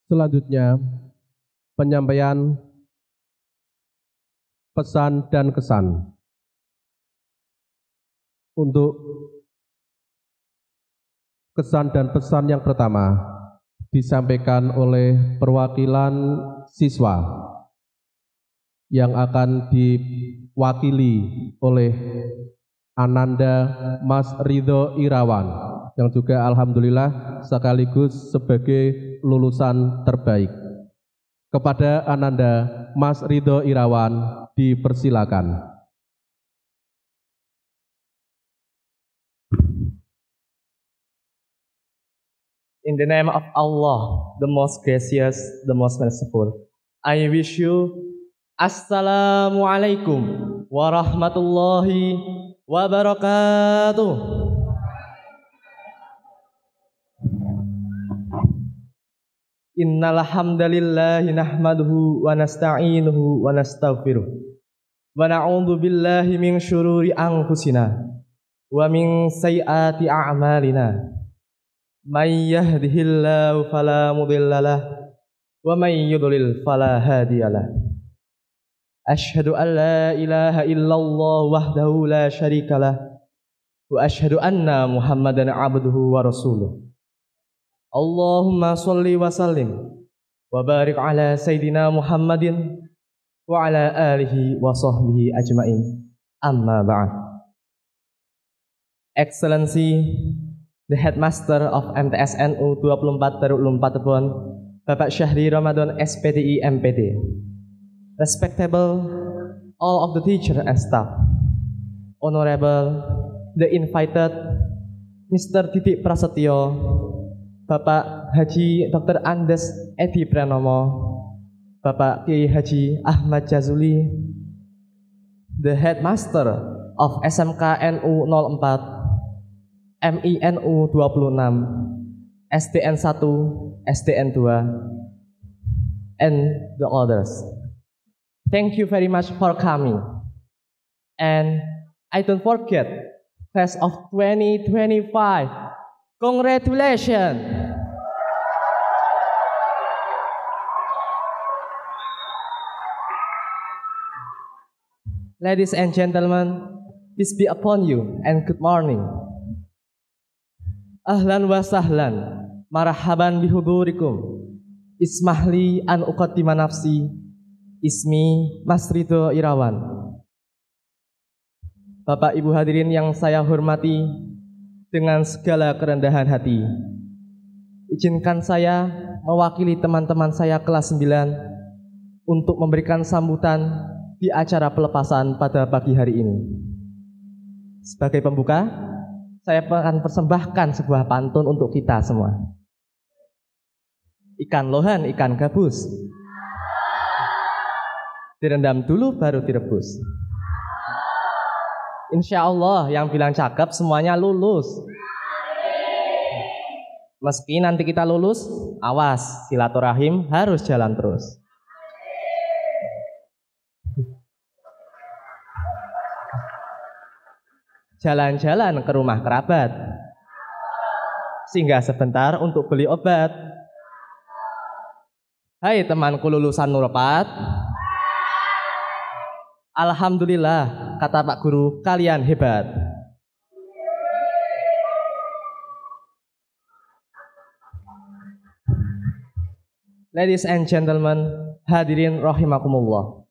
Selanjutnya, penyampaian pesan dan kesan. Untuk kesan dan pesan yang pertama disampaikan oleh perwakilan siswa yang akan diwakili oleh Ananda Mas Ridho Irawan, yang juga alhamdulillah sekaligus sebagai lulusan terbaik. Kepada Ananda Mas Ridho Irawan dipersilakan. In the name of Allah, the most gracious, the most merciful, I wish you Assalamualaikum warahmatullahi wabarakatuh. Innal hamdalillahi nahmaduhu wa nasta'inuhu wa nastaghfiruh wa na'udzu billahi min syururi anfusina wa min sayyiati a'malina. May yahdihillahu fala mudhillalah wa may yudlil fala hadiyalah. Asyhadu an la ilaha illallah wahdahu la syarikalah wa asyhadu anna Muhammadan abduhu wa rasuluh. Allahumma shalli wa sallim wa barik ala sayyidina Muhammadin wa ala alihi wa sahbihi ajmain. Amma ba'd. Excellency, the Headmaster of MTSNU 24 Darul Ulum Patebon, Bapak Syahri Ramadan SPDI MPD, respectable all of the teacher and staff, honorable the invited Mr. Titik Prasetyo, Bapak Haji Dr. Andes Edi Pranomo, Bapak Kiai Haji Ahmad Jazuli, the Headmaster of SMK NU 04, MINU 26, SDN 1, SDN 2, and the others. Thank you very much for coming. And I don't forget, class of 2025, congratulations. Ladies and gentlemen, peace be upon you and good morning. Ahlan wa sahlan, marhaban bihudurikum. Ismahli an uqaddima nafsi, ismi Mas Ridho Irawan. Bapak Ibu hadirin yang saya hormati, dengan segala kerendahan hati, izinkan saya mewakili teman-teman saya kelas 9 untuk memberikan sambutan di acara pelepasan pada pagi hari ini. Sebagai pembuka, saya akan persembahkan sebuah pantun untuk kita semua. Ikan lohan, ikan gabus, direndam dulu baru direbus. Insya Allah yang bilang cakep semuanya lulus. Meski nanti kita lulus, awas, silaturahim harus jalan terus. Jalan-jalan ke rumah kerabat, singgah sebentar untuk beli obat. Hai temanku lulusan Nurpat, alhamdulillah, kata Pak Guru, kalian hebat. Ladies and gentlemen, hadirin rahimakumullah.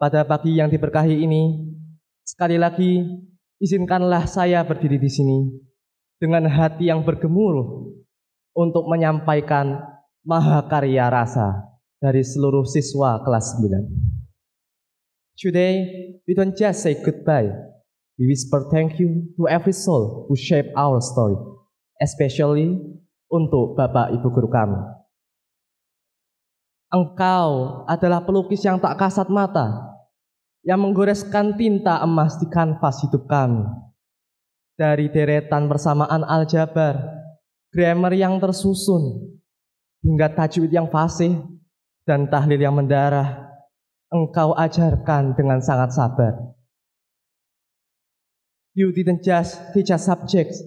Pada pagi yang diberkahi ini, sekali lagi izinkanlah saya berdiri di sini dengan hati yang bergemuruh untuk menyampaikan mahakarya rasa dari seluruh siswa kelas 9. Today, we don't just say goodbye. We whisper thank you to every soul who shaped our story, especially untuk Bapak Ibu Guru kami. Engkau adalah pelukis yang tak kasat mata, yang menggoreskan tinta emas di kanvas hidup kami. Dari deretan persamaan aljabar, grammar yang tersusun, hingga tajwid yang fasih dan tahlil yang mendarah, Engkau ajarkan dengan sangat sabar. You didn't just teach us subjects,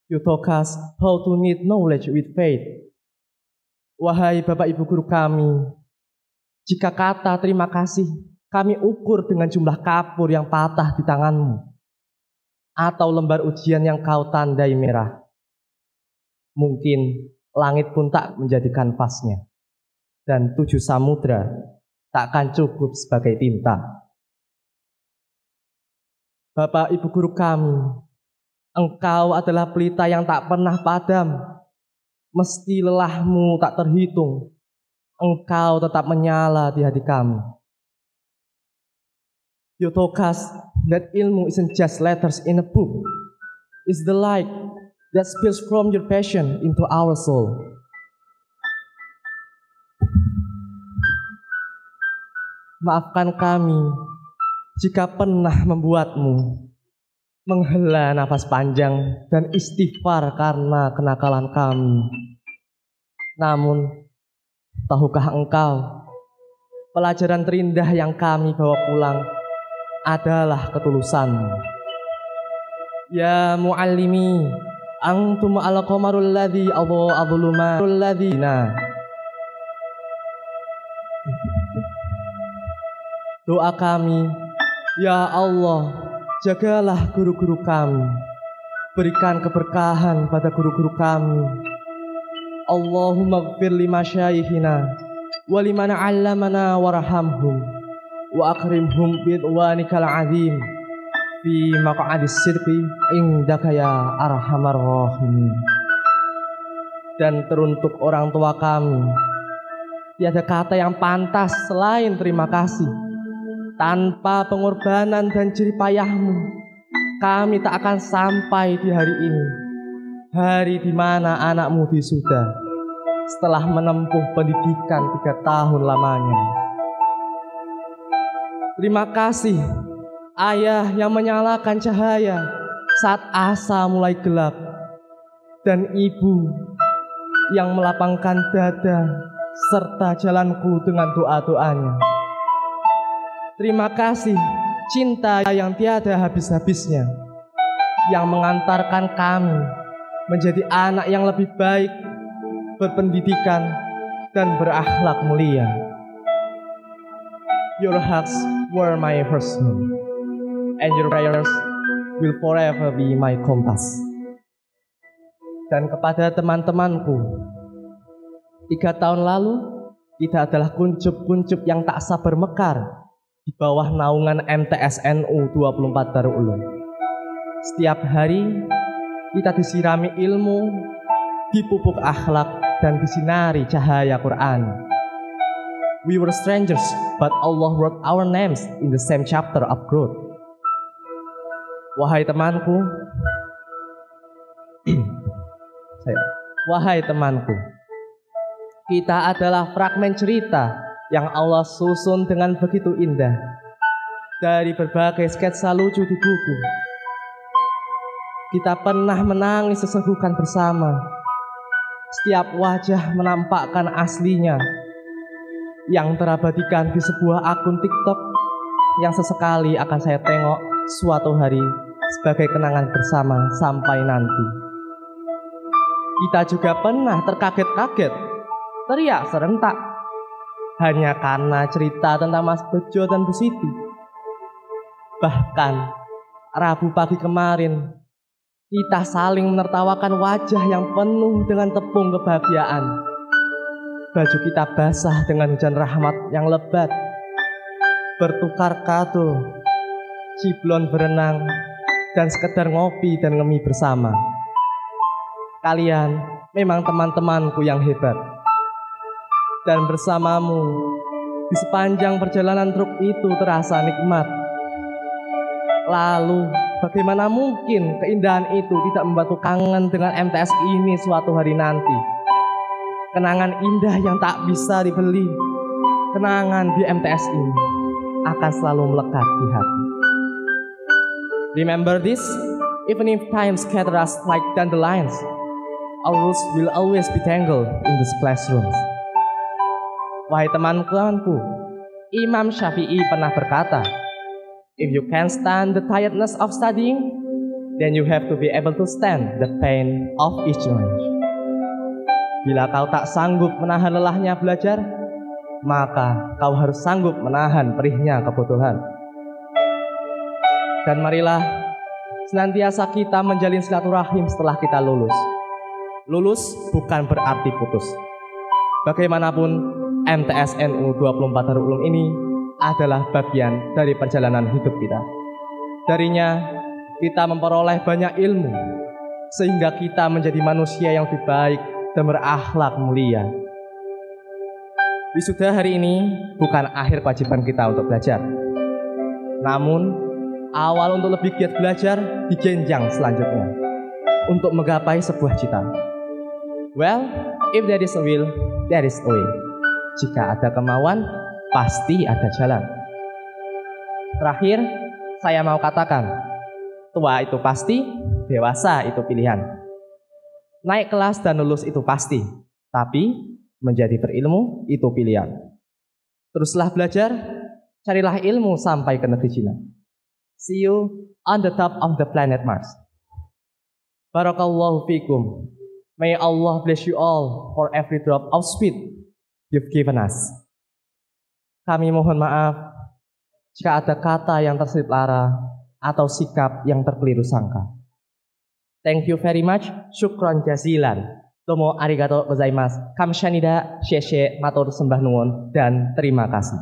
you taught us how to knit knowledge with faith. Wahai Bapak Ibu guru kami, jika kata terima kasih kami ukur dengan jumlah kapur yang patah di tanganmu, atau lembar ujian yang kau tandai merah, mungkin langit pun tak menjadi kanvasnya, dan 7 samudra takkan cukup sebagai tinta. Bapak Ibu guru kami, engkau adalah pelita yang tak pernah padam. Meski lelahmu tak terhitung, engkau tetap menyala di hati kami. You told us that ilmu isn't just letters in a book. It's the light that spills from your passion into our soul. Maafkan kami jika pernah membuatmu menghela nafas panjang dan istighfar karena kenakalan kami. Namun, tahukah engkau, pelajaran terindah yang kami bawa pulang adalah ketulusanmu. Ya muallimi, antum al-qamarul ladzi adha'a dhulumatul ladzina. Doa kami, ya Allah, jagalah guru-guru kami, berikan keberkahan pada guru-guru kami. Allahumma gfir li masyayikhina wa liman 'allamana warhamhum wa akrimhum bidwanikal azim fi maq'adis sidqi indaka ya arhamar rahimin. Dan teruntuk orang tua kami, tiada kata yang pantas selain terima kasih. Tanpa pengorbanan dan jerih payahmu, kami tak akan sampai di hari ini, hari di mana anakmu wisuda setelah menempuh pendidikan 3 tahun lamanya. Terima kasih ayah yang menyalakan cahaya saat asa mulai gelap, dan ibu yang melapangkan dada serta jalanku dengan doa-doanya. Terima kasih cinta yang tiada habis-habisnya, yang mengantarkan kami menjadi anak yang lebih baik, berpendidikan, dan berakhlak mulia. Your hearts were my first home, and your prayers will forever be my compass. Dan kepada teman-temanku, 3 tahun lalu kita adalah kuncup-kuncup yang tak sabar mekar di bawah naungan MTSNU 24 Darul Ulum. Setiap hari kita disirami ilmu, dipupuk akhlak, dan disinari cahaya Quran. We were strangers, but Allah wrote our names in the same chapter of growth. Wahai temanku, kita adalah fragmen cerita yang Allah susun dengan begitu indah dari berbagai sketsa lucu di buku. Kita pernah menangis sesegukan bersama. Setiap wajah menampakkan aslinya yang terabadikan di sebuah akun TikTok yang sesekali akan saya tengok suatu hari sebagai kenangan bersama sampai nanti. Kita juga pernah terkaget-kaget, teriak serentak, hanya karena cerita tentang Mas Bejo dan Bu Siti. Bahkan Rabu pagi kemarin kita saling menertawakan wajah yang penuh dengan tepung kebahagiaan. Baju kita basah dengan hujan rahmat yang lebat, bertukar kado, ciblon berenang, dan sekedar ngopi dan ngemi bersama. Kalian memang teman-temanku yang hebat. Dan bersamamu di sepanjang perjalanan truk itu terasa nikmat. Lalu bagaimana mungkin keindahan itu tidak membuatku kangen dengan MTS ini suatu hari nanti? Kenangan indah yang tak bisa dibeli, kenangan di MTS ini akan selalu melekat di hati. Remember this, even if time scatters us like dandelions, our roots will always be tangled in these classrooms. Wahai teman-temanku, Imam Syafi'i pernah berkata, if you can't stand the tiredness of studying, then you have to be able to stand the pain of ignorance. Bila kau tak sanggup menahan lelahnya belajar, maka kau harus sanggup menahan perihnya kebutuhan. Dan marilah senantiasa kita menjalin silaturahim setelah kita lulus. Lulus bukan berarti putus. Bagaimanapun, MTSNU 24 Darul Ulum ini adalah bagian dari perjalanan hidup kita. Darinya kita memperoleh banyak ilmu, sehingga kita menjadi manusia yang lebih baik dan berakhlak mulia. Wisuda hari ini bukan akhir kewajiban kita untuk belajar, namun awal untuk lebih giat belajar di jenjang selanjutnya untuk menggapai sebuah cita. Well, if there is a will, there is a way. Jika ada kemauan, pasti ada jalan. Terakhir, saya mau katakan, tua itu pasti, dewasa itu pilihan. Naik kelas dan lulus itu pasti, tapi menjadi berilmu itu pilihan. Teruslah belajar, carilah ilmu sampai ke negeri Cina. See you on the top of the planet Mars. Barakallahu fikum. May Allah bless you all for every drop of sweet you've given us. Kami mohon maaf jika ada kata yang terselip lara atau sikap yang terkeliru sangka. Thank you very much. Syukron jazilan. Domo arigato gozaimasu. Kamsahamnida, sheshe, matur sembah nuwun, dan terima kasih.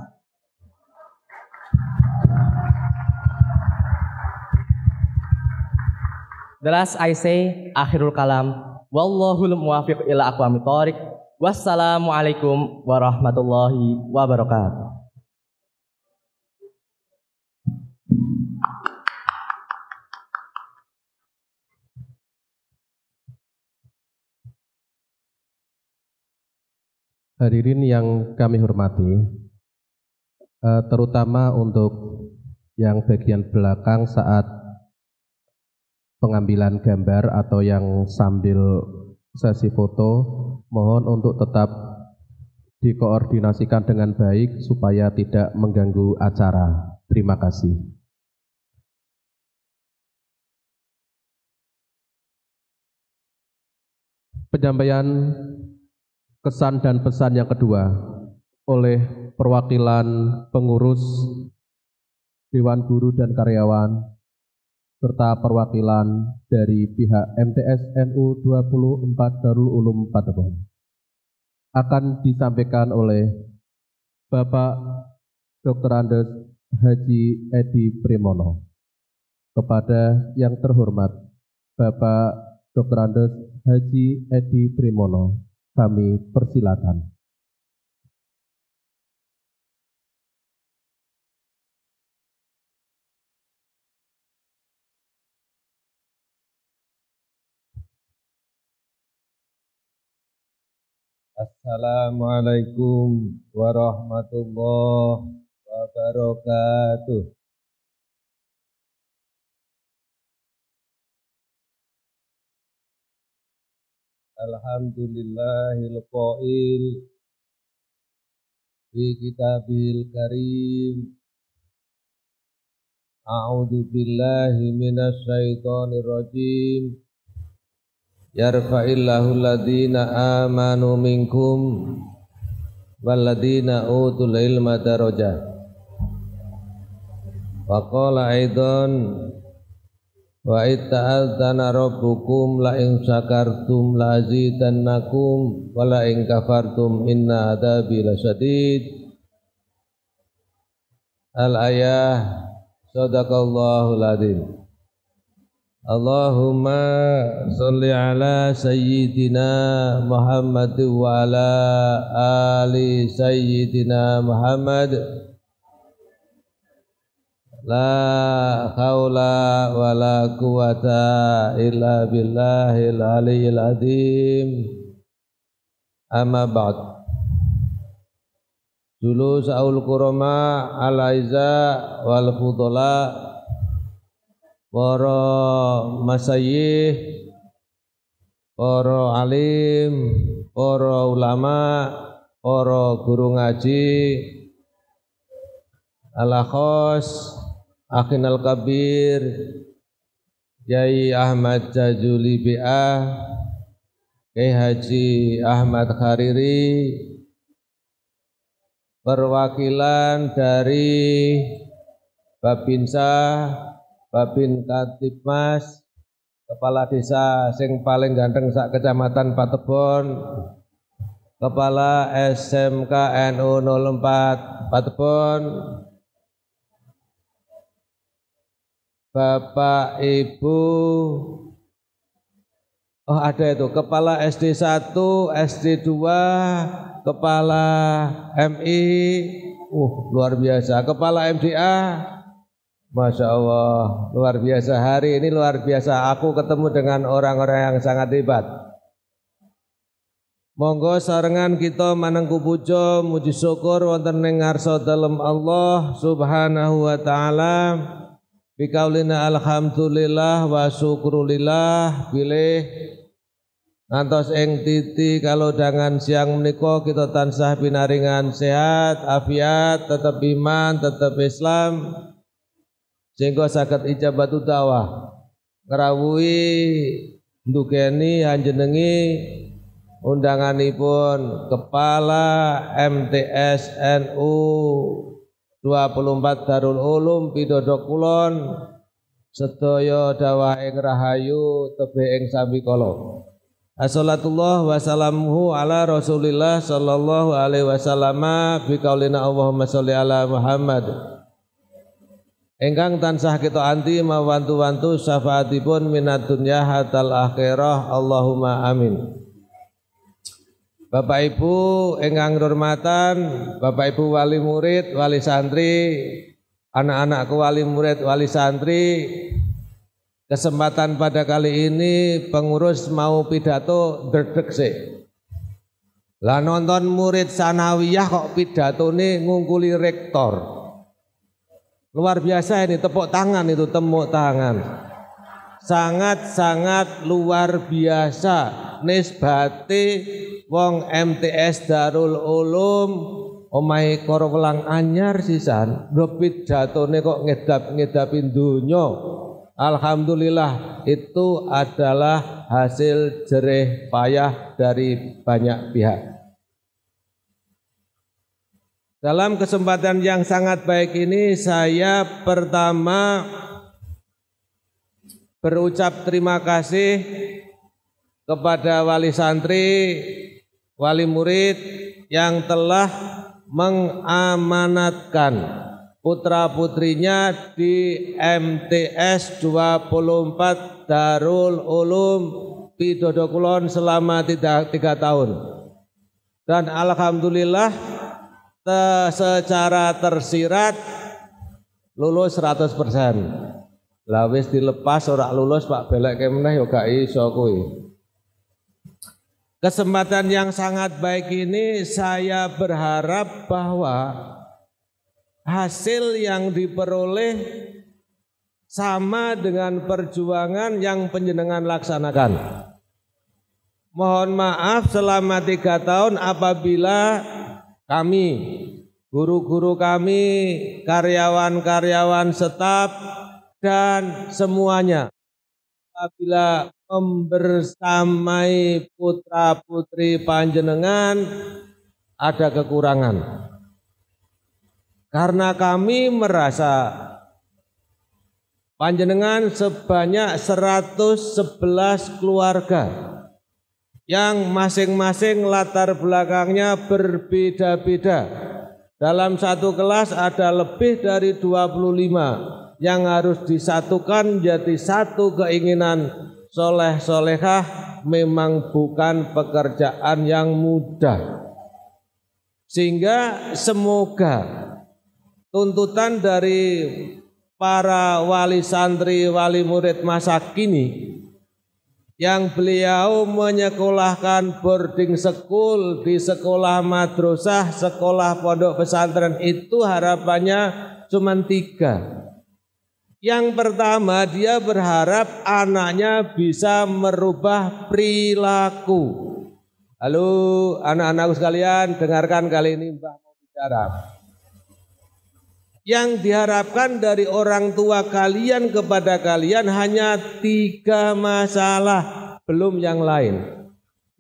The last I say, akhirul kalam. Wallahul muwaffiq ila aqwamit thoriq. Wassalamualaikum warahmatullahi wabarakatuh. Hadirin yang kami hormati, terutama untuk yang bagian belakang saat pengambilan gambar atau yang sambil sesi foto, mohon untuk tetap dikoordinasikan dengan baik supaya tidak mengganggu acara. Terima kasih. Penyampaian kesan dan pesan yang kedua oleh perwakilan pengurus Dewan Guru dan Karyawan serta perwakilan dari pihak MTSNU 24 Darul Ulum Padepokan akan disampaikan oleh Bapak Dr. Andes Haji Edi Primono. Kepada yang terhormat Bapak Dr. Andes Haji Edi Primono, kami persilakan. Assalamualaikum warahmatullahi wabarakatuh. Alhamdulillahil qail fi kitabil karim. A'udzu billahi minasy syaithanir rajim. Yarfa'illahu alladhina amanu minkum walladhina utul ilma darajat. Wa qala aidan wa itta'adzana rabbukum la in syakartum la azidannakum wa la in kafartum inna adzabi lasyadid. Al-ayah. Sadaqallahul adzim. Allahumma salli ala sayyidina Muhammad wa ala ali sayyidina Muhammad. La haula wa la quwata illa billahil aliyyil azim. Amma ba'd. Dulu sa'ul kurama al-aiza wal fudala, para masyayikh, para alim, para ulama, para guru ngaji, al-akhos, akhinal kabir, Yai Ahmad Jajuli BA, Kiai Haji Ahmad Khariri, perwakilan dari Babinsa, Babin Katibmas, Kepala Desa sing paling ganteng sak Kecamatan Patebon, Kepala SMK NU 04 Patebon, Bapak Ibu, oh ada itu, Kepala SD 1, SD 2, Kepala MI, luar biasa, Kepala MDA, Masya Allah, luar biasa. Hari ini luar biasa, aku ketemu dengan orang-orang yang sangat hebat. Monggo sarengan kita manengku puja muji syukur wonten ing ngarsa dalem Allah Subhanahu wa taala. Bikaulina alhamdulillah wa syukrulillah, bilih ngantos ing titi kalau dangan siang menika kita tansah pinaringan sehat, afiat, tetap iman, tetap Islam, sehingga saged ijabatu dawah ngrawuhi ndukeni hanjenengi undanganipun Kepala MTS NU 24 Darul Ulum Pidodok Kulon sedaya dawah ing rahayu tebih ing sambikala. Assalatullah wassalamuhu ala Rasulillah sallallahu alaihi wasallam biqaulina Allahumma sholli ala Muhammad. Ingkang tansah kita anti mawantu-wantu syafaatipun minad dunya hatal akhirah Allahumma amin. Bapak Ibu ingkang hormatan, Bapak Ibu wali murid, wali santri, anak-anakku wali murid, wali santri, kesempatan pada kali ini pengurus mau pidato dredeg sih. Lah nonton murid sanawiyah kok pidato nih ngungkuli rektor. Luar biasa ini, tepuk tangan itu, tepuk tangan. Sangat-sangat luar biasa nisbati wong MTS Darul Ulum omahe Korowelang anyar sisan lho pidatone kok ngedap-ngedapin donya. Alhamdulillah itu adalah hasil jerih payah dari banyak pihak. Dalam kesempatan yang sangat baik ini saya pertama berucap terima kasih kepada wali santri, wali murid yang telah mengamanatkan putra-putrinya di MTS 24 Darul Ulum Pidodok Kulon selama 3 tahun. Dan alhamdulillah secara tersirat lulus 100%. Lah wis dilepas ora lulus Pak belek meneh ya gak iso kuwi. Kesempatan yang sangat baik ini saya berharap bahwa hasil yang diperoleh sama dengan perjuangan yang panjenengan laksanakan. Mohon maaf selama 3 tahun apabila kami, guru-guru kami, karyawan-karyawan staf dan semuanya apabila membersamai putra-putri panjenengan ada kekurangan. Karena kami merasa panjenengan sebanyak 111 keluarga yang masing-masing latar belakangnya berbeda-beda. Dalam satu kelas ada lebih dari 25 yang harus disatukan jadi satu keinginan soleh-solehah memang bukan pekerjaan yang mudah. Sehingga semoga tuntutan dari para wali santri, wali murid masa kini yang beliau menyekolahkan boarding school di sekolah madrasah, sekolah pondok pesantren itu harapannya cuma 3. Yang pertama dia berharap anaknya bisa merubah perilaku. Halo anak-anakku sekalian, dengarkan kali ini Mbah mau bicara. Yang diharapkan dari orang tua kalian kepada kalian hanya 3 masalah, belum yang lain.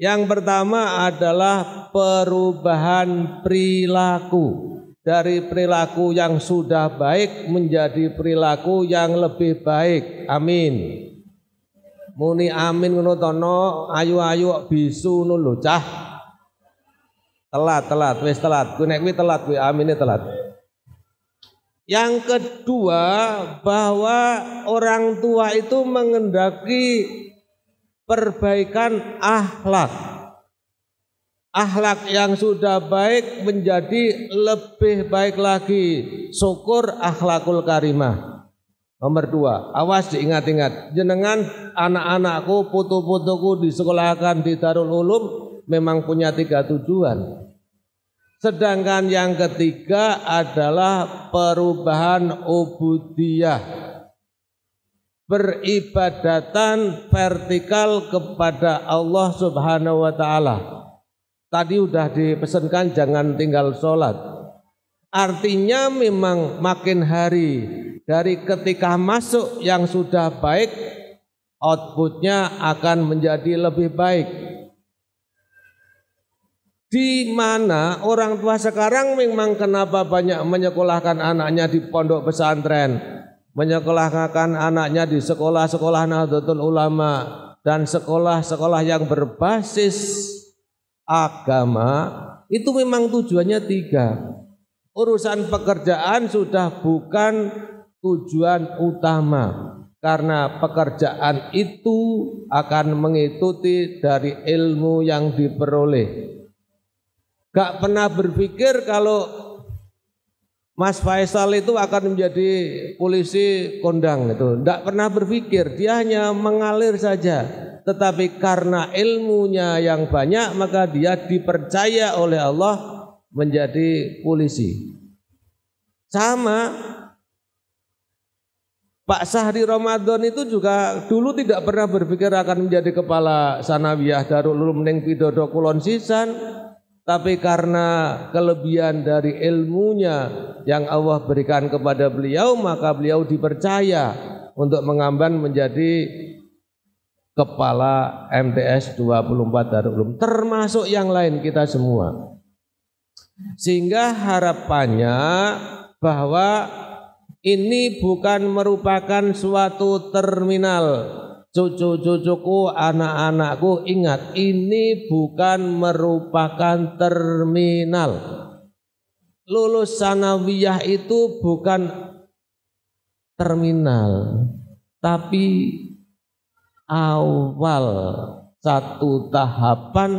Yang pertama adalah perubahan perilaku. Dari perilaku yang sudah baik menjadi perilaku yang lebih baik. Amin. Muni amin ngono tono, ayu-ayu bisu ngono lho cah. Telat, wis telat. Ku nek kuwi telat kuwi amine telat. Yang kedua, bahwa orang tua itu mengendaki perbaikan akhlak. Akhlak yang sudah baik menjadi lebih baik lagi. Syukur akhlakul karimah. Nomor 2, awas diingat-ingat. Jenengan anak-anakku, putu-putuku disekolahkan di Darul Ulum memang punya 3 tujuan. Sedangkan yang ketiga adalah perubahan ubudiyah. Peribadatan vertikal kepada Allah Subhanahu wa Ta'ala. Tadi sudah dipesankan jangan tinggal sholat. Artinya memang makin hari dari ketika masuk yang sudah baik, outputnya akan menjadi lebih baik. Di mana orang tua sekarang memang kenapa banyak menyekolahkan anaknya di pondok pesantren, menyekolahkan anaknya di sekolah-sekolah Nahdlatul Ulama dan sekolah-sekolah yang berbasis agama, itu memang tujuannya 3. Urusan pekerjaan sudah bukan tujuan utama, karena pekerjaan itu akan mengikuti dari ilmu yang diperoleh. Gak pernah berpikir kalau Mas Faisal itu akan menjadi polisi kondang itu. Gak pernah berpikir, dia hanya mengalir saja. Tetapi karena ilmunya yang banyak, maka dia dipercaya oleh Allah menjadi polisi. Sama Pak Sahri Ramadan itu juga dulu tidak pernah berpikir akan menjadi kepala sanawiyah Darul Ulum ning Pidodo Kulon Sisan, tapi karena kelebihan dari ilmunya yang Allah berikan kepada beliau, maka beliau dipercaya untuk mengemban menjadi kepala MTS 24 Darul Ulum, termasuk yang lain kita semua. Sehingga harapannya bahwa ini bukan merupakan suatu terminal. Cucu-cucuku, anak-anakku, ingat, ini bukan merupakan terminal. Lulus sanawiyah itu bukan terminal, tapi awal satu tahapan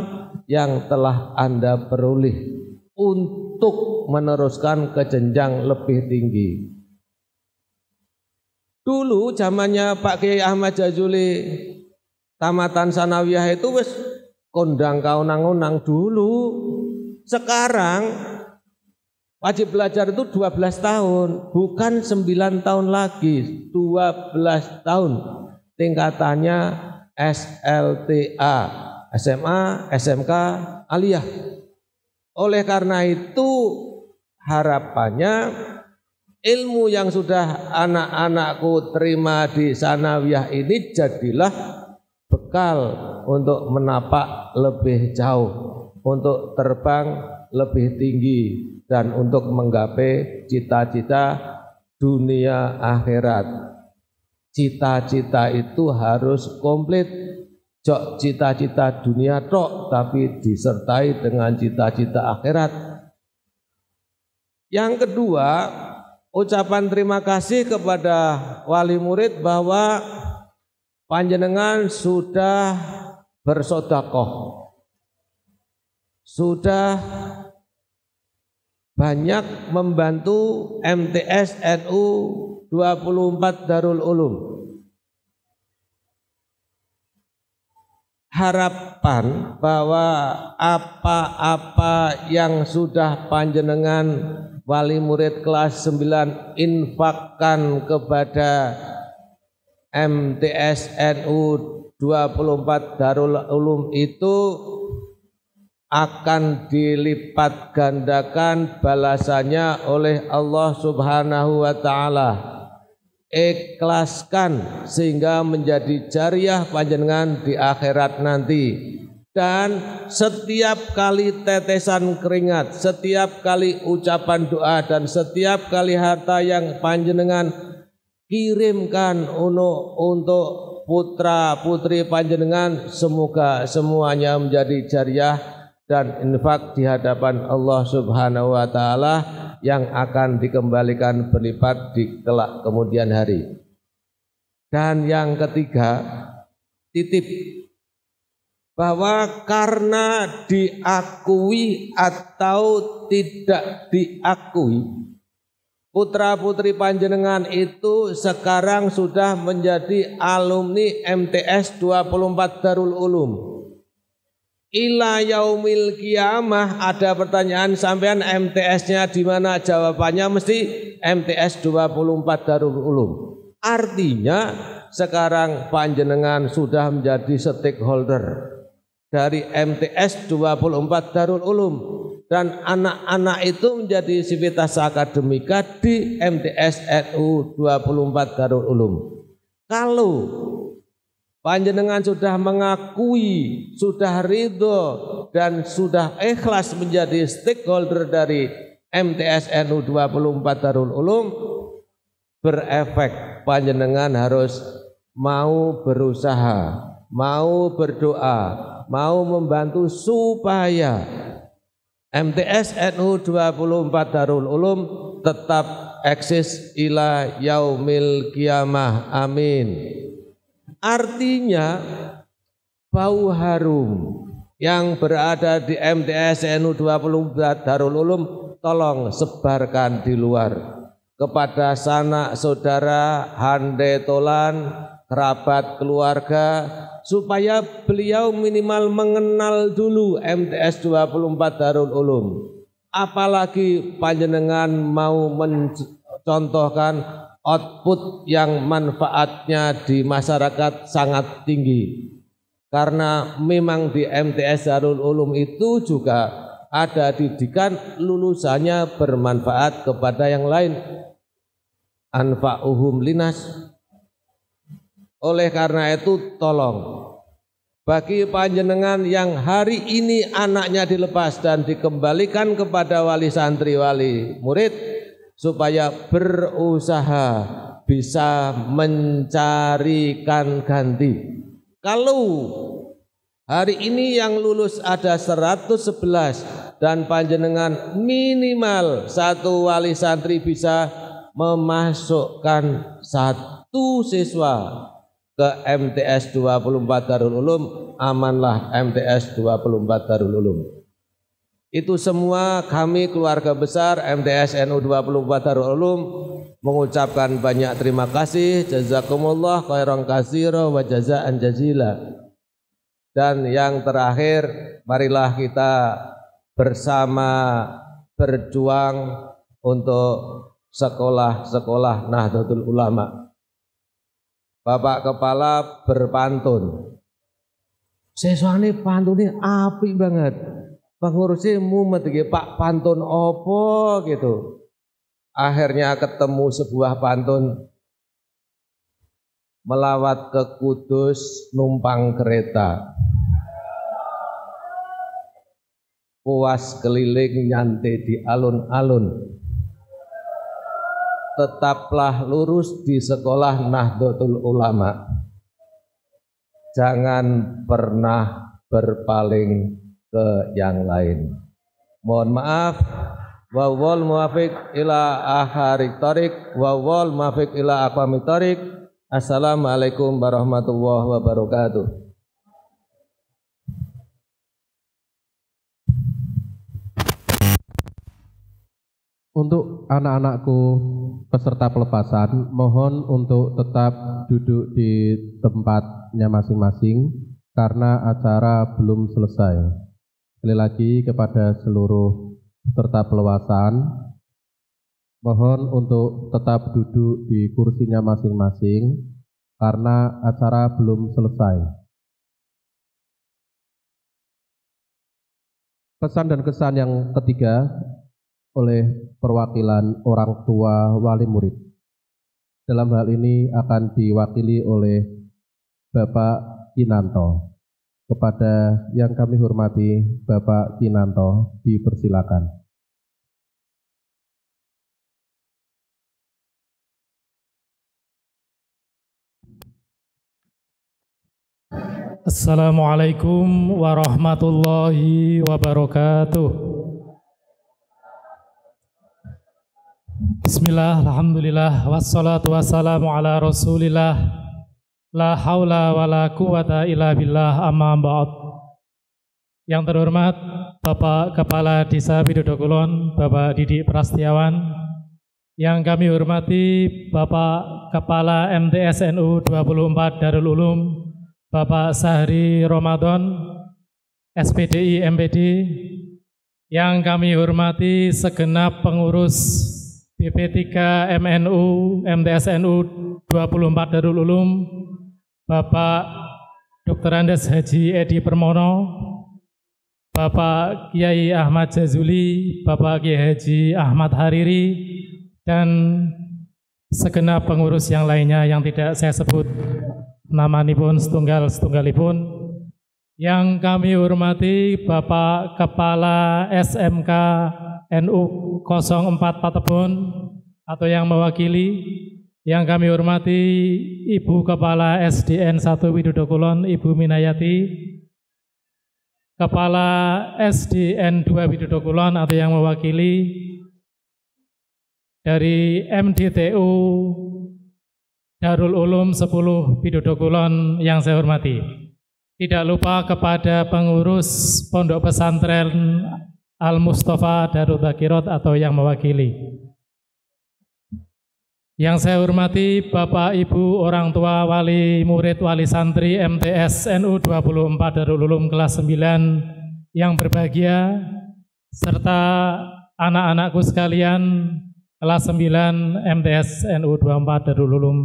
yang telah Anda peroleh untuk meneruskan ke jenjang lebih tinggi. Dulu zamannya Pak Kiai Ahmad Jazuli tamatan sanawiyah itu wis kondang kaunang-unang dulu. Sekarang wajib belajar itu 12 tahun, bukan 9 tahun lagi, 12 tahun. Tingkatannya SLTA, SMA, SMK, aliyah. Oleh karena itu harapannya ilmu yang sudah anak-anakku terima di sanawiyah ini jadilah bekal untuk menapak lebih jauh, untuk terbang lebih tinggi, dan untuk menggapai cita-cita dunia akhirat. Cita-cita itu harus komplit, jok cita-cita dunia tok, tapi disertai dengan cita-cita akhirat. Yang kedua, ucapan terima kasih kepada wali murid bahwa panjenengan sudah bersedekah, sudah banyak membantu MTS NU 24 Darul Ulum. Harapan bahwa apa-apa yang sudah panjenengan wali murid kelas 9 infakkan kepada MTS NU 24 Darul Ulum itu akan dilipat gandakan balasannya oleh Allah Subhanahu wa Ta'ala. Ikhlaskan sehingga menjadi jariah panjenengan di akhirat nanti. Dan setiap kali tetesan keringat, setiap kali ucapan doa, dan setiap kali harta yang panjenengan kirimkan untuk putra putri panjenengan, semoga semuanya menjadi jariah dan infak di hadapan Allah Subhanahu wa taala yang akan dikembalikan berlipat di kelak kemudian hari. Dan yang ketiga, titip bahwa karena diakui atau tidak diakui, putra putri panjenengan itu sekarang sudah menjadi alumni MTS 24 Darul Ulum. Ila yaumil qiyamah, ada pertanyaan sampean MTS-nya di mana? Jawabannya mesti MTS 24 Darul Ulum. Artinya sekarang panjenengan sudah menjadi stakeholder dari MTS 24 Darul Ulum, dan anak-anak itu menjadi sivitas akademika di MTS NU 24 Darul Ulum. Kalau panjenengan sudah mengakui, sudah ridho dan sudah ikhlas menjadi stakeholder dari MTS NU 24 Darul Ulum, berefek panjenengan harus mau berusaha, mau berdoa, mau membantu supaya MTS NU 24 Darul Ulum tetap eksis ila yaumil qiyamah. Amin. Artinya bau harum yang berada di MTS NU 24 Darul Ulum tolong sebarkan di luar kepada sanak saudara, hande tolan, kerabat, keluarga, supaya beliau minimal mengenal dulu MTS 24 Darul Ulum. Apalagi panjenengan mau mencontohkan output yang manfaatnya di masyarakat sangat tinggi. Karena memang di MTS Darul Ulum itu juga ada didikan lulusannya bermanfaat kepada yang lain. Anfa'uhum linas. Oleh karena itu tolong bagi panjenengan yang hari ini anaknya dilepas dan dikembalikan kepada wali santri, wali murid, supaya berusaha bisa mencarikan ganti. Kalau hari ini yang lulus ada 111 dan panjenengan minimal satu wali santri bisa memasukkan satu siswa ke MTS 24 Darul Ulum, amanlah MTS 24 Darul Ulum. Itu semua kami keluarga besar MTS NU 24 Darul Ulum mengucapkan banyak terima kasih. Jazakumullah khairan katsira wa jazaan jazila. Dan yang terakhir, marilah kita bersama berjuang untuk sekolah-sekolah Nahdlatul Ulama. Bapak Kepala berpantun, seswane pantune apik banget. Pengurusnya mumet iki, Pak, pantun opo gitu. Akhirnya ketemu sebuah pantun, melawat ke Kudus numpang kereta, puas keliling nyantai di alun-alun, tetaplah lurus di sekolah Nahdlatul Ulama, jangan pernah berpaling ke yang lain. Mohon maaf, wawal muwafiq ila akhirit thariq, wawal muwafiq ila aqwamit thariq. Assalamualaikum warahmatullahi wabarakatuh. Untuk anak-anakku peserta pelepasan, mohon untuk tetap duduk di tempatnya masing-masing karena acara belum selesai. Sekali lagi kepada seluruh peserta pelepasan, mohon untuk tetap duduk di kursinya masing-masing karena acara belum selesai. Pesan dan kesan yang ketiga oleh perwakilan orang tua wali murid. Dalam hal ini akan diwakili oleh Bapak Kinanto. Kepada yang kami hormati Bapak Kinanto, dipersilakan. Assalamualaikum warahmatullahi wabarakatuh. Bismillah, alhamdulillah, wassalatu wassalamu ala rasulillah. La haula wa la quwata illa billah, amma ba'd. Yang terhormat Bapak Kepala Desa Widodokulon, Bapak Didik Prastiawan. Yang kami hormati Bapak Kepala MTS NU 24 Darul Ulum, Bapak Sahri Ramadan, SPDI MPD. Yang kami hormati segenap pengurus BP3 MNU MTS NU 24 Darul Ulum, Bapak Dr. Andes Haji Edi Permono, Bapak Kiai Ahmad Jazuli, Bapak Kiai Haji Ahmad Hariri, dan segenap pengurus yang lainnya yang tidak saya sebut namanipun setunggalipun. Yang kami hormati Bapak Kepala SMK NU 04 Patebon atau yang mewakili. Yang kami hormati Ibu Kepala SDN 1 Widodokulon, Ibu Minayati, Kepala SDN 2 Widodokulon atau yang mewakili. Dari MDTU Darul Ulum 10 Widodokulon yang saya hormati. Tidak lupa kepada pengurus Pondok Pesantren Al-Mustafa Darul Dzakirot atau yang mewakili. Yang saya hormati Bapak Ibu orang tua wali murid wali santri MTS NU 24 Darul Ulum kelas 9 yang berbahagia, serta anak-anakku sekalian kelas 9 MTS NU 24 Darul Ulum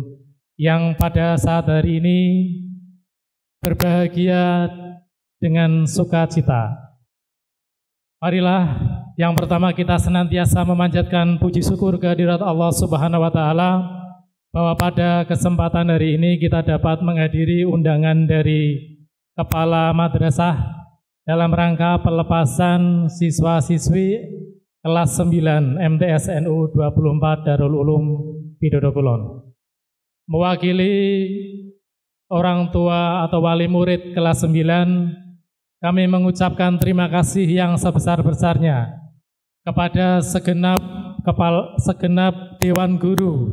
yang pada saat hari ini berbahagia dengan sukacita. Marilah yang pertama kita senantiasa memanjatkan puji syukur kehadirat Allah Subhanahu wa taala bahwa pada kesempatan hari ini kita dapat menghadiri undangan dari Kepala Madrasah dalam rangka pelepasan siswa-siswi kelas 9 MTS NU 24 Darul Ulum Widodokulon. Mewakili orang tua atau wali murid kelas 9, kami mengucapkan terima kasih yang sebesar-besarnya kepada segenap Dewan Guru,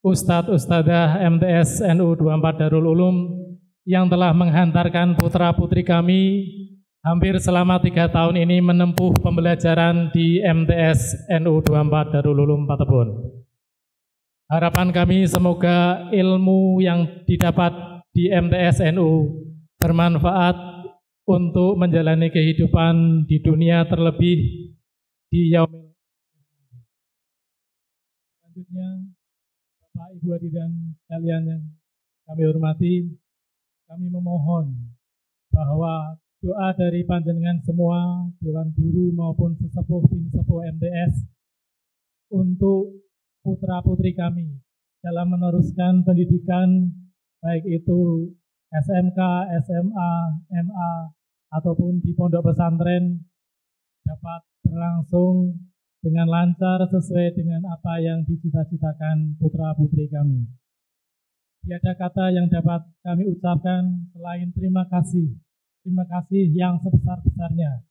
Ustadz Ustadzah MTS NU 24 Darul Ulum yang telah menghantarkan putra-putri kami hampir selama 3 tahun ini menempuh pembelajaran di MTS NU 24 Darul Ulum Patebon. Harapan kami semoga ilmu yang didapat di MTS NU bermanfaat untuk menjalani kehidupan di dunia, terlebih di yaumil. Selanjutnya, Bapak, Ibu, Adik dan sekalian yang kami hormati, kami memohon bahwa doa dari panjenengan semua, Dewan Guru maupun sesepuh bini sepuh MTS untuk putra-putri kami dalam meneruskan pendidikan baik itu SMK, SMA, MA ataupun di pondok pesantren dapat berlangsung dengan lancar sesuai dengan apa yang dicita-citakan putra-putri kami. Tiada kata yang dapat kami ucapkan selain terima kasih yang sebesar-besarnya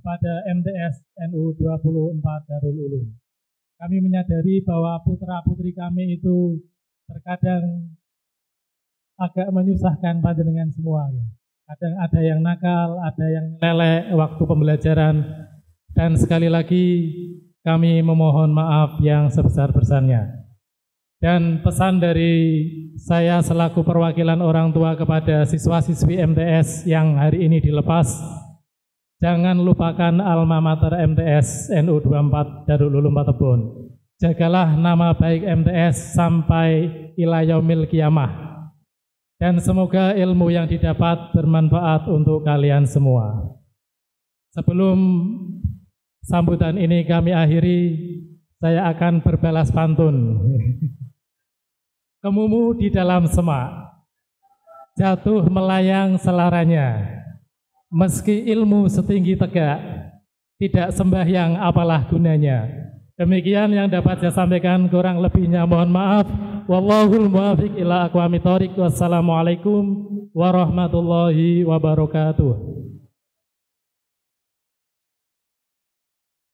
kepada MTS NU 24 Darul Ulum. Kami menyadari bahwa putra-putri kami itu terkadang agak menyusahkan panjenengan semua. Kadang ada yang nakal, ada yang lelek waktu pembelajaran, dan sekali lagi kami memohon maaf yang sebesar-besarnya. Dan pesan dari saya selaku perwakilan orang tua kepada siswa-siswi MTS yang hari ini dilepas, jangan lupakan alma mater MTS NU 24 Darul Ulum Patebon. Jagalah nama baik MTS sampai ila yaumil qiyamah. Dan semoga ilmu yang didapat bermanfaat untuk kalian semua. Sebelum sambutan ini kami akhiri, saya akan berbalas pantun. Kemumu di dalam semak, jatuh melayang selaranya. Meski ilmu setinggi tegak, tidak sembahyang apalah gunanya. Demikian yang dapat saya sampaikan, kurang lebihnya mohon maaf. Wallahul muwaffiq ila aqwamit thoriq. Wassalamualaikum warahmatullahi wabarakatuh.